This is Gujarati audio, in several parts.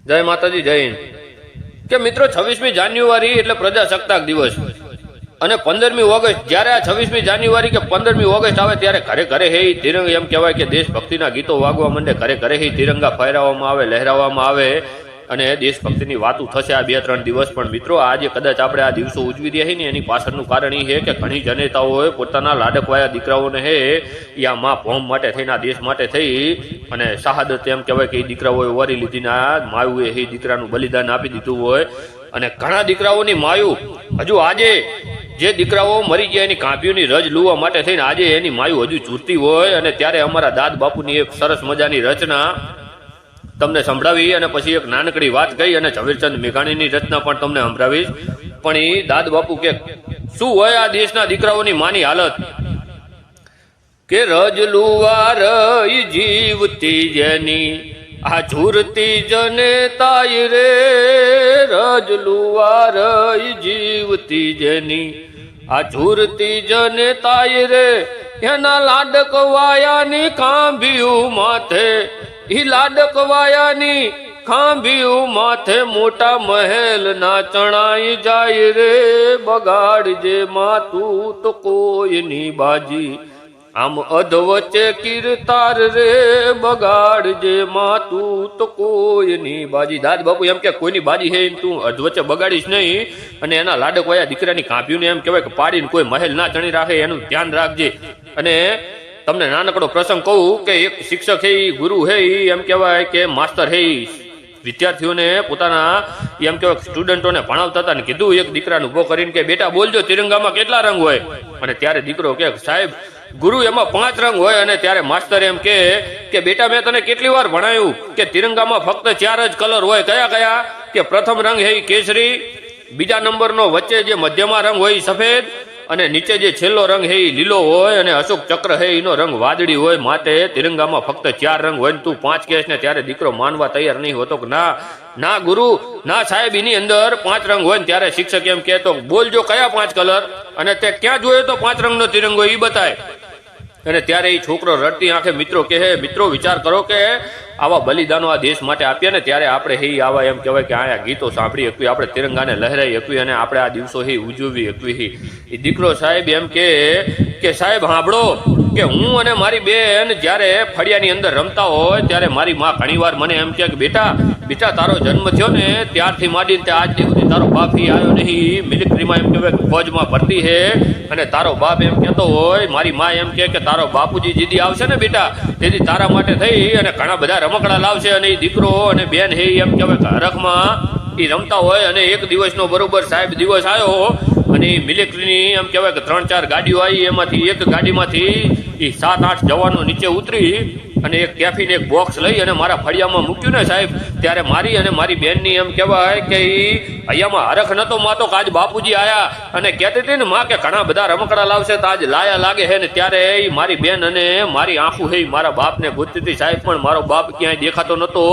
જય માતાજી, જય હિન્દ। કે મિત્રો 26મી જાન્યુઆરી એટલે પ્રજાસત્તાક દિવસ અને 15મી ઓગસ્ટ જ્યારે આ 26મી જાન્યુઆરી કે 15મી ઓગસ્ટ આવે ત્યારે ઘરે ઘરે હે તિરંગ એમ કહેવાય કે દેશભક્તિના ગીતો વાગવા માંડે, ઘરે ઘરે હે તિરંગા ફહેરાવવામાં આવે, લહેરાવવામાં આવે અને દેશભક્તિની વાતો થશે આ 2-3 દિવસ। પણ મિત્રો આજે કદાચ આપણે આ દિવસો ઉજવી રહ્યા છીએ ને એની પાછળનું કારણ એ છે કે ઘણી જનેતાઓએ પોતાના લાડકવાયા દીકરાઓને હે યા માં ભોમ માટે થઈને આ દેશ માટે થઈ અને શહાદત એમ કહેવાય કે એ દીકરાઓએ વરી લીધી ના માયુએ એ દીકરાનું બલિદાન આપી દીધું હોય અને ઘણા દીકરાઓની માયુ હજુ આજે જે દીકરાઓ મરી ગયા એની કાંપીઓની રજ લુવા માટે થઈને આજે એની માયુ હજુ ચૂરતી હોય અને ત્યારે અમારા દાદ બાપુની એક સરસ મજાની રચના તમને સંભળાવી અને પછી એક નાનકડી વાત કહી અને ઝવેરચંદ મેઘાણીની રચના પણ તમને સંભળાવીશ। પણ એ દાદ બાપુ કે શું હોય આ દેશના દીકરાઓની માની હાલત કે રજ લુવાર જીવતી જેની આ ઝૂરતી જનેતાય રે, રજ લુવાર જીવતી જેની આ ઝૂરતી જનેતાય રે, એના લાડકવાયાની ખાંભિયું માથે, ઈ લાડકવાયાની ખાંભિયું માથે મોટા મહેલ ના ચણાઈ જાય રે, બગાડજે માતું તો કોઈની બાજી, આમ અધવચ્ચે કીર્તાર રે, બગાડજે માતું તો કોઈની બાજી। દાદ બાપુ એમ કે કોઈની બાજી હે તું અધવચ્ચે બગાડીશ નહીં અને એના લાડકવાયા દીકરાની કાંપીઓને એમ કહેવાય કે પાડીને કોઈ મહેલ ના ચણી રાખે એનું ધ્યાન રાખજે। અને તમને નાનકડો પ્રસંગ કહું કે એક શિક્ષક હે, ગુરુ હે, એમ કહેવાય કે માસ્ટર હે, વિદ્યાર્થીઓને પોતાના એમ કહેવાય સ્ટુડન્ટોને ભણાવતા હતા ને કીધું એક દીકરાને ઉભો કરીને કે બેટા બોલજો તિરંગામાં કેટલા રંગ હોય? અને ત્યારે દીકરો કે સાહેબ ગુરુ એમાં 5 રંગ હોય। અને ત્યારે માસ્ટર એમ કે બેટા મેં તને કેટલી વાર ભણાયું કે તિરંગામાં ફક્ત 4 જ કલર હોય, કયા કયા? કે પ્રથમ રંગ હે કેસરી, બીજા નંબરનો વચ્ચે જે મધ્યમાં રંગ હોય સફેદ અને નીચે જે છેલ્લો રંગ હે લીલો હોય અને અશોક ચક્ર હે એનો રંગ વાદળી હોય, માટે તિરંગામાં ફક્ત 4 રંગ હોય ને તું 5 કહેશ ને? ત્યારે દીકરો માનવા તૈયાર નહીં હોતો કે ના ગુરુ ના સાહેબ એની અંદર 5 રંગ હોય ને ત્યારે શિક્ષક એમ કહેતો બોલજો કયા 5 કલર? અને તે ક્યાં જોયો તો 5 રંગનો તિરંગો એ બતાય। અને ત્યારે એ છોકરો રડતી આંખે મિત્રો કહે મિત્રો વિચાર કરો કે આવા બલિદાનો આ દેશ માટે આપ્યા ને ત્યારે આપણે હે આવા એમ કહેવાય કે આયા ગીતો સાંભળી શકવી, આપણે તિરંગાને લહેરાઈ શકવી અને આપણે આ દિવસો હે ઉજવી શકવી। એ દીકરો સાહેબ એમ કે સાહેબ સાંભળો કે હું અને મારી બેન જ્યારે ફળિયાની અંદર રમતા હોય ત્યારે મારી માં ઘણીવાર મને એમ કે બેટા તારો જન્મ થયો ને ત્યારથી માંડીને આજ સુધી તારો બાપ ઈ આવ્યો નહીં, મિલિટરીમાં એમ કહેવાય ફોજમાં ભરતી હે અને તારો બાપ એમ કહેતો હોય, મારી માં એમ કે તારો બાપુજી જીદી આવશે ને બેટા તેથી તારા માટે થઈ અને ઘણા બધા રમકડા લાવશે। અને એ દીકરો અને બેન હે એમ કહેવાય કે હરખમાં એ રમતા હોય અને એક દિવસનો બરોબર સાહેબ દિવસ આવ્યો અને એ મિલિટરીની એમ કહેવાય કે 3-4 ગાડીઓ આવી, એમાંથી એક ગાડીમાંથી એ 7-8 જવાનો નીચે ઉતરી અને એક કેફીને એક બોક્સ લઈ અને મારા ફળિયામાં મૂક્યું ને સાહેબ, ત્યારે મારી અને મારી બેનની એમ કહેવાય કે અહીંયામાં હરખ નતો માતો કે આજ બાપુજી આયા અને કહેતી હતી ને માં કે ઘણા બધા રમકડા લાવશે તો આજ લાયા લાગે છે ને ત્યારે મારી બેન અને મારી આંખું હે મારા બાપને ગોતતી હતી સાહેબ, પણ મારો બાપ ક્યાંય દેખાતો નતો।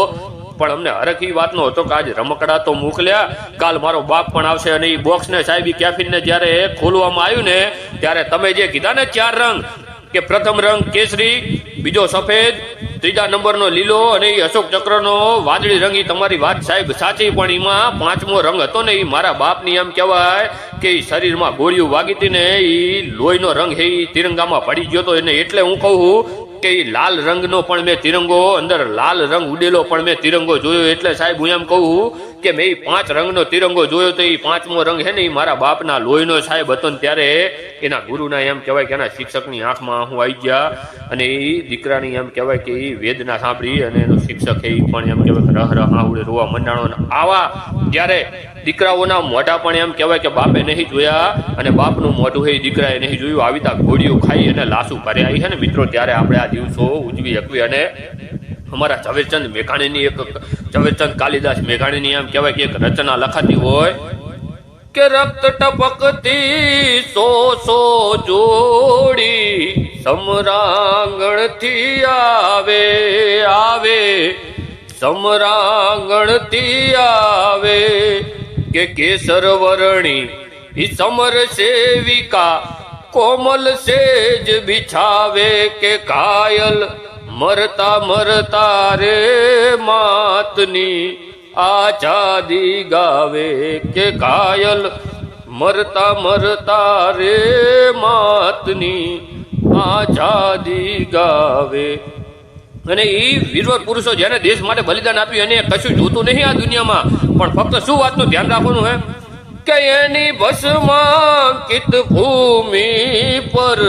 પણ અમને હરખ એ વાતનો હતો કે આજ રમકડા તો મોકલ્યા, કાલ મારો બાપ પણ આવશે। અને એ બોક્સને સાહેબ એ કેફીનને જ્યારે ખોલવામાં આવ્યું ને ત્યારે તમે જે કીધા ને 4 રંગ કે પ્રથમ રંગ કેસરી, બીજો સફેદ, ત્રીજા નંબરનો લીલો અને એ અશોક ચક્રનો વાદળી રંગ, એ તમારી વાત સાહેબ સાચી, પણ એમાં 5મો રંગ હતો ને એ મારા બાપની એમ કહેવાય કે એ શરીરમાં ગોળીઓ વાગી હતી ને એ લોહીનો રંગ હે એ તિરંગામાં પડી ગયો હતો। એને એટલે હું કહું કે એ લાલ રંગનો પણ મેં તિરંગો, અંદર લાલ રંગ ઉડેલો પણ મેં તિરંગો જોયો। એટલે સાહેબ હું એમ કહું કે મેં 5 રંગનો તિરંગો જોયો તો એ 5મો રંગ હે ને એ મારા બાપના લોહીનો સાહેબ હતો ને ત્યારે એના ગુરુના એમ કહેવાય કે એના શિક્ષકની આંખમાં આંસુ આવી ગયા અને એ દીકરાની એમ કહેવાય કે એ વેદના સાંભળી અને એનો શિક્ષક એ પણ એમ કહેવાય કે રહ આંવડે રોવા મંડાણો। આવા જ્યારે દીકરાઓના મોઢા પણ એમ કહેવાય કે બાપે નહીં જોયા અને બાપનું મોઢું એ દીકરાએ નહીં જોયું, આવી તા ગોળીઓ ખાઈ અને લાશુ કરે આવી છે ને મિત્રો, ત્યારે આપણે આ દિવસો ઉજવી શકવી। અને અમારા ઝવેરચંદ મેઘાણીની એક ઝવેરચંદ કાલિદાસ મેઘાણીની એમ કહેવાય કે એક રચના લખાતી હોય કે રક્ત ટપકતી 100 જોડી સમરાંગણથી આવે સમરાંગણથી આવે કે કેસર વર્ણી ઈ સમર સેવિકા કોમલ સેજ બિછાવે કે ઘાયલ મરતા મરતા રે માતની આઝાદી ગાવે કે ઘાયલ મરતા મરતા રે માતની આઝાદી ગાવે. અને એ વીરવર પુરુષો જેને દેશ માટે બલિદાન આપ્યું એને કશું જોતું નહીં આ દુનિયામાં, પણ ફક્ત શું વાતનું ધ્યાન રાખવાનું હે કે એની ભસ્માંકિત ભૂમિ પર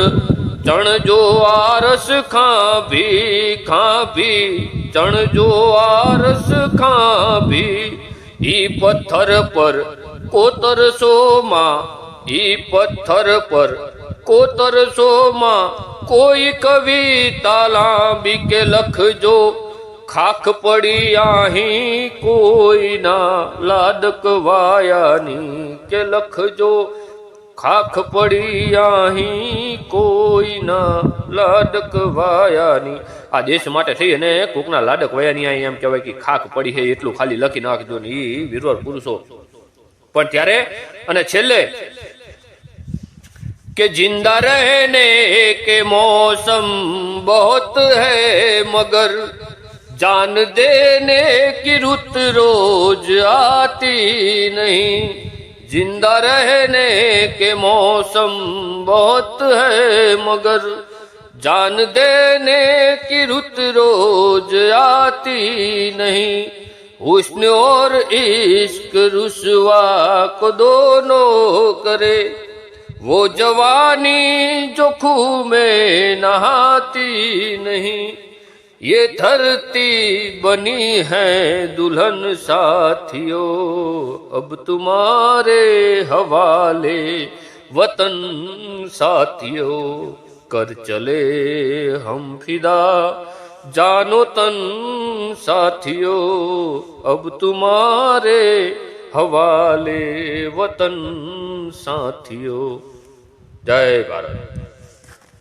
ચણજો આરસ ખાભી ખાભી, ચણજો આરસ ખાભી. ઈ પથ્થર પર કોતરસો માં, ઈ પથ્થર પર કોતરસો માં કોઈ કવિતા લાંબી કે લખજો, ખાખ પડી આહી કોઈના લાડકવાયાની કે લખજો, ખાખ પડી આહી કોઈના લાડકવાયાની. આ દેશ માટે થઈ અને કોકના લાડક વયાની અહીં એમ કહેવાય કે ખાખ પડી છે એટલું ખાલી લખી નાખજો ને એ વીરવર પુરુષો. પણ ત્યારે અને છેલ્લે કે जिंदा रहने के मौसम बहुत है मगर जान देने की रुत रोज आती नहीं. जिंदा रहने के मौसम बहुत है मगर जान देने की रुत रोज आती नहीं. हुस्न और इश्क रुसवा को दोनों करे, वो जवानी जो खूह में नहाती नहीं. ये धरती बनी है दुल्हन साथियों, अब तुम्हारे हवाले वतन साथियों. कर चले हम फिदा जानो तन साथियों, अब तुम्हारे हवाले वतन साथियों. जय भारत.